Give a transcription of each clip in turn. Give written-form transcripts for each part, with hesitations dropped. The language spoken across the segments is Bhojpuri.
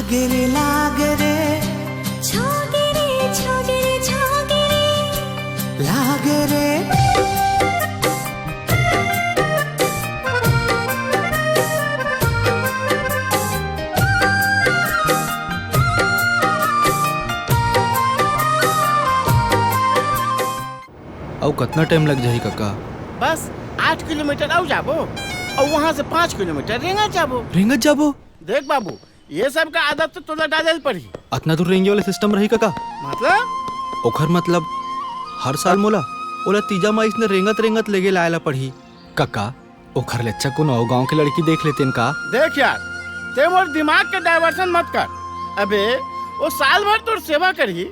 लागे रे छोगे रे लागे रे। और कितना टाइम लग जाही काका? बस 8 किलोमीटर आउ जाबो और वहाँ से 5 किलोमीटर रेंगत जाबो। रेंगत जाबो? देख बाबू, ये सब का आदत तो तोला डाले पड़ी। अतना दूर रेंगे वाले सिस्टम रही काका? मतलब ओखर मतलब हर साल मोला ओला तीजा माइस ने रेंगत लेगे लायला पड़ी काका। ओखर ले अच्छा कोनो गांव के लड़की देख लेतेन का? देख यार, ते मोर दिमाग के डाइवर्सन मत कर। अबे वो साल भर तोर सेवा करी,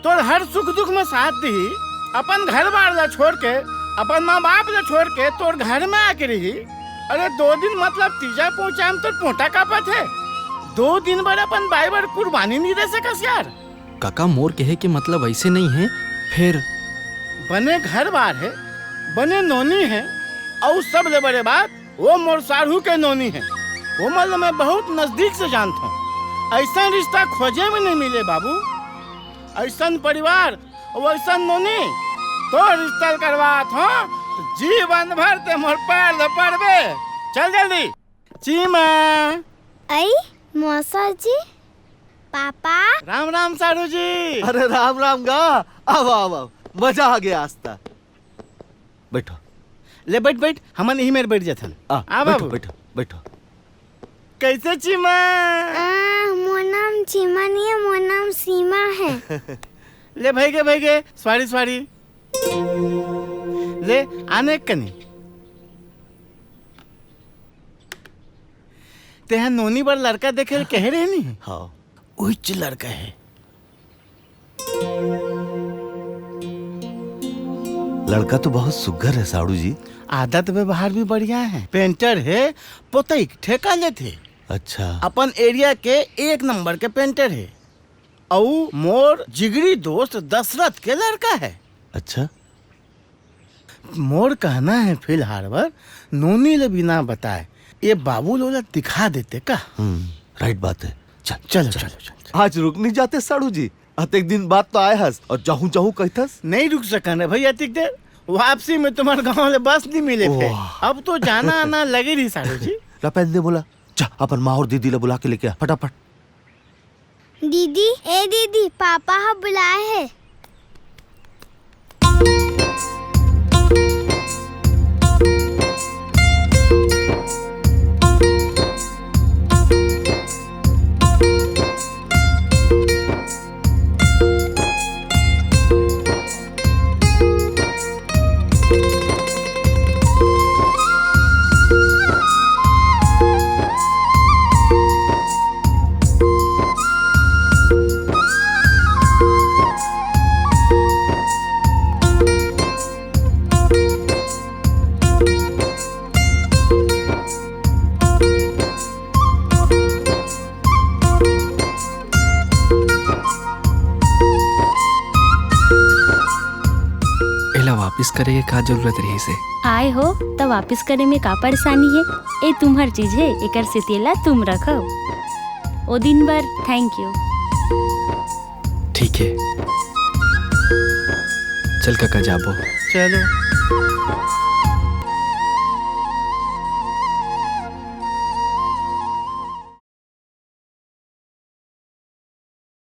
तोर हर सुख दुख में साथ दी, अपन घर बार ला छोड़ के, अपन माँ बाप ला छोड़ के तोर घर में आके रही। अरे 2 दिन मतलब तीजा पहुँचा हम तोर पोटा कापत है। 2 दिन भर अपन भाई बार कुर्बानी नहीं दे सकस यार। काका मोर कहे के मतलब ऐसे नहीं है। फिर बने घर बार है, बने नोनी है, और सब ले बड़े बात वो मोर सारू के नोनी है। वो मतलब मैं बहुत नजदीक से जानता हूँ। ऐसा रिश्ता खोजे में नहीं मिले बाबू। ऐसा परिवार और ऐसा नोनी तो रिश्ता करवात हो तो जीवन भर ते मोर पैर पड़बे। चल जल्दी। चीमा। आई मौसा जी, पापा। राम राम सारू जी। अरे राम राम गा। आओ मजा आ गया आज तक। बैठो। ले बैठ हमन यही मेरे बैठ जाथन। आ बाबू बैठो। कैसे चीमा? मोर नाम चीमा नहीं है, मोर नाम सीमा है। ले भाई स्वारी ले आने कनी। तेहा नोनी बार लड़का देखे कह रहे नहीं? हाँ उच्च लड़का है। लड़का तो बहुत सुघर है साड़ू जी। आदत व्यवहार भी बढ़िया है। पेंटर है, पोतई ठेका लेते। अच्छा। अपन एरिया के 1 नंबर के पेंटर है। और मोर जिगरी दोस्त दशरथ के लड़का है। अच्छा। मोर कहना है फिलहाल पर नोनी ले बिना बताए ये बाबू लोला दिखा देते का? राइट बात है। चलो। आज रुक नहीं जाते साड़ू जी? एक दिन बाद तो आए हस और चाहू कहतस। नहीं रुक सका ना भैया। अतिक देर वापसी में तुम्हारे गाँव में बस नहीं मिले थे। अब तो जाना आना लगे रही साड़ू जी। लपेन दे बोला जा अपन माँ और दीदी ला बुला के लेके आ फटाफट। दीदी पापा हाँ बुलाए है। वापिस करे का जरूरत रही से? आए हो तो वापिस करे में का परेशानी है? ए तुम्हार चीज है, एकर से तेला तुम रखो। ओ दिन भर थैंक यू। ठीक है चल काका जाबो। चलो।